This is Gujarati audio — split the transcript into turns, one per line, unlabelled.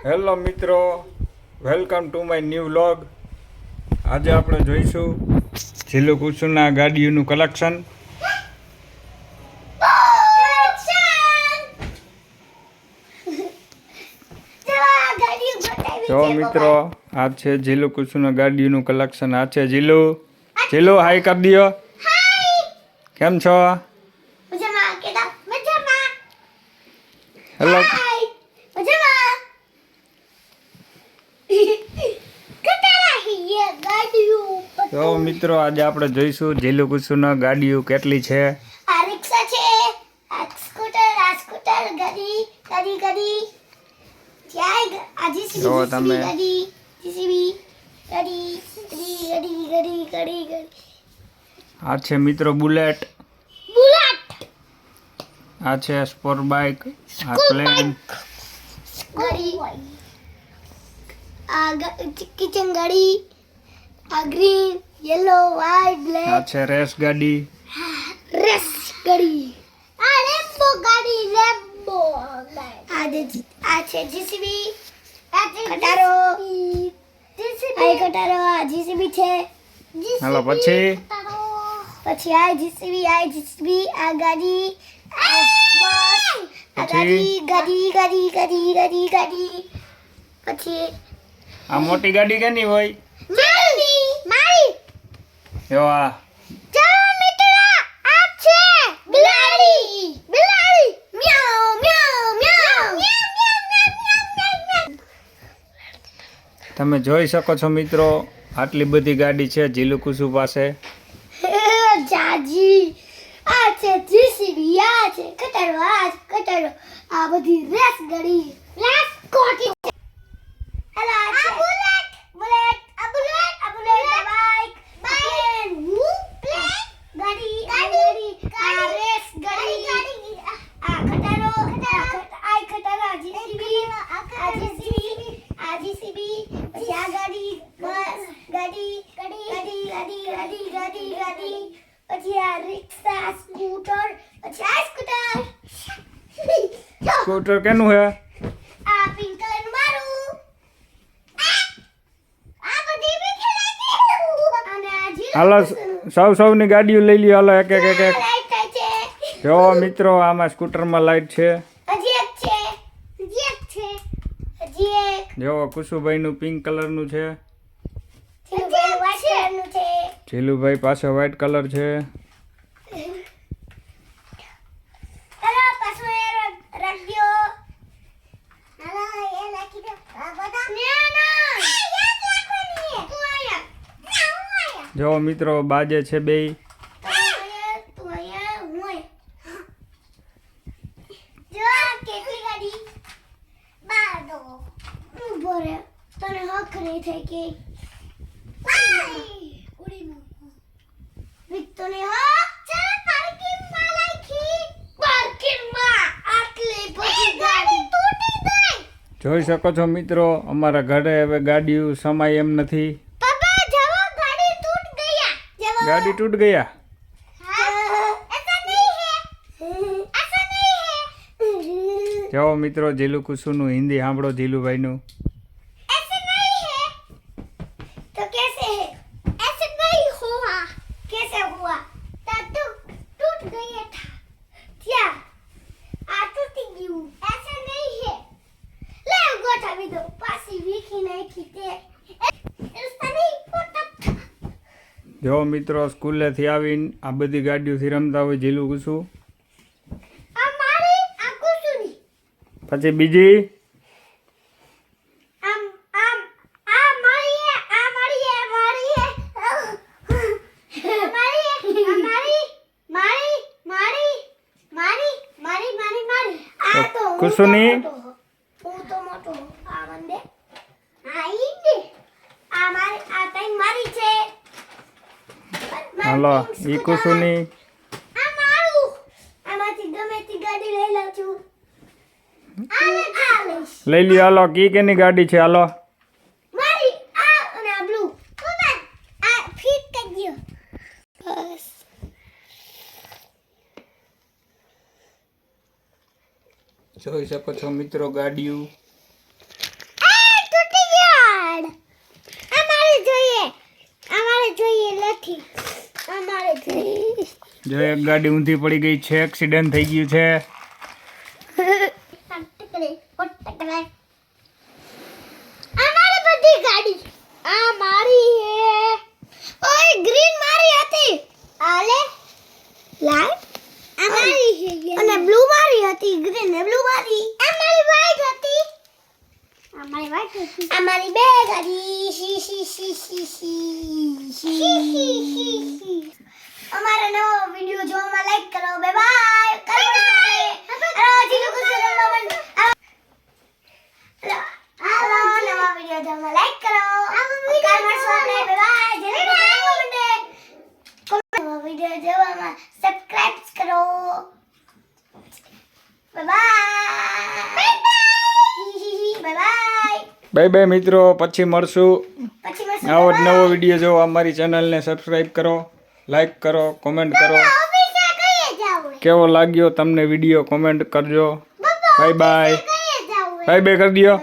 હેલો મિત્રો, welcome to my new vlog. આજે આપણે જોઈશું ઝીલુ કુસુના ગાડીઓનું કલેક્શન. જો મિત્રો, આ છે ઝીલુ કુસુના ગાડીઓનું કલેક્શન. આ છે ઝીલુ. ઝીલુ હાઈ કરી દિયો. કેમ છો? હેલો. તો મિત્રો, આજે આપણે જોઈશું ઝીલુ કુસુના ગાડીઓ કેટલી છે.
આ રિક્ષા છે, આ સ્કૂટર, ગાડી જાય આ
જો તમે
જીસીબી ગાડી.
આ છે મિત્રો બુલેટ. આ છે સ્પોર્ટ બાઇક. આ પ્લેન
ગાડી, આ કિચન ગાડી, આ ગ્રીન, યેલો, વ્હાઈટ, બ્લેક.
આ છે રેસ ગાડી.
આ રેમ્બો ગાડી. આ છે જીસીબી, આ કટારો, આ જીસીબી છે.
હાલો પછી
આ જીસીબી, આ ગાડી, આ ગાડી. પછી
આ મોટી ગાડી કેની હોય?
મારી.
જો આ તમે જોઈ શકો છો મિત્રો, આટલી બધી ગાડી છે ઝીલુ કુસુ પાસે.
જાજી આ છે જીસીબી, આ છે કટારો, આ બધી રેસ ગાડી, કોટી. હેલો, આ બુલેટ, બાઈક, ગાડી, આ રેસ ગાડી, આ કટારો, જીસીબી, પછી આ ગાડી, બસ, ગાડી, પછી આ રિક્ષા, સ્કૂટર, પછી આ
સ્કૂટર કેનું હે?
આ પિંક કલરનું મારું. આ બધી બી ખેલાતી. અને આ
હાલો સૌની ગાડીઓ લઈ લ્યો. હાલો એક.
લાઈટ થાય છે.
જો મિત્રો, આમાં સ્કૂટરમાં લાઈટ છે.
હજી એક છે.
જો કુસુભાઈનું પિંક કલરનું છે.
વ્હાઈટ છે.
ઝીલુભાઈ પાસે વ્હાઈટ કલર છે.
હેલો, પાછું એ રાખ દો. હેલો, એ નાખી દો. આ બધા ના યાદ રાખવાની. તું આયા.
જો મિત્રો, બાજે છે બેય.
તું આયા, હું આયા. જો આ કેટલી ગાડી બાદો ઉભો રે. તને હક નહીં થાય કે તને હક છે પાર્કિંગમાં રાખી. પાર્કિંગમાં આટલી બધી ગાડી તૂટી ગઈ.
જોઈ શકો છો મિત્રો, અમારા ઘરે હવે ગાડીઓ સમાય એમ નથી.
પાપા જવો, ગાડી તૂટ ગયા.
ગાડી તૂટ ગયા.
ऐसा नहीं है.
જો મિત્રો, ઝીલુ કુસુનું હિન્દી સાંભળો ઝીલુભાઈનું.
ऐसे नहीं है तो कैसे है? ऐसे नहीं हुआ. कैसे हुआ? तो टूट गया था. क्या? आ टूटी गયું. ऐसे नहीं है. ले ગોઠવી દો. પાછી વીખી નાખી તે. ऐसा नहीं होता.
જો મિત્રો, સ્કૂલેથી આવીને આ બધી ગાડીઓથી રમતા હોય ઝીલુ કુસુ.
આ મારી, આ કુસુની.
પછી બીજી
આમ આ મારી હે, આ મારી હે, મારી હે. મારી. આ તો હું
કુસુની?
હું તો મોટો. આ વંદે. આ ઈંડે. આ મારી, આ તઈ મારી છે.
હાલો ઈ કુસુની.
આ મારું. આમાંથી ગમે તે ગાડી લઈ લઉં છું. આને આ લઈશ.
લઈ લ્યો. હાલો કી કેની ગાડી છે? હાલો
મારી આ અને આ બ્લુ. કુબન આ ફિટ કરી દો. બસ.
જોઈ શકો છો મિત્રો ગાડીઓ. જો એક ગાડી ઊંધી પડી ગઈ છે, એક્સિડન્ટ થઈ ગયું છે.
અમારી બધી ગાડી આ મારી હે. ઓય ગ્રીન મારી હતી. આલે લાઈટ અમારી છે અને બ્લુ મારી હતી. ગ્રીન ને બ્લુ મારી અમારી વ્હાઈટ હતી. અમારી વ્હાઈટ હતી. અમારી બે ગાડી C C C C C. અમારા નવો વિડિયો જોવા લાઈક કરો. Bye bye. હજી લોકો સુરમા બંધ. હાલો નવા વિડિયો જોવા લાઈક કરો. કમેન્ટ આપણે બાય બાય. જલ્દી નવા વિડિયો જોવામાં સબસ્ક્રાઇબ કરો. Bye bye. Bye bye.
Bye bye મિત્રો, પછી મળશું.
પછી મળશું.
આવો જ નવો વિડીયો જોવા અમારી ચેનલને સબસ્ક્રાઈબ કરો, લાઈક કરો, કોમેન્ટ કરો.
ઓફિસે કઈએ જાવ.
કેવો લાગ્યો તમને વિડીયો કોમેન્ટ કરજો. Bye bye.
કઈએ જાવ.
બાય બાય કરી દો.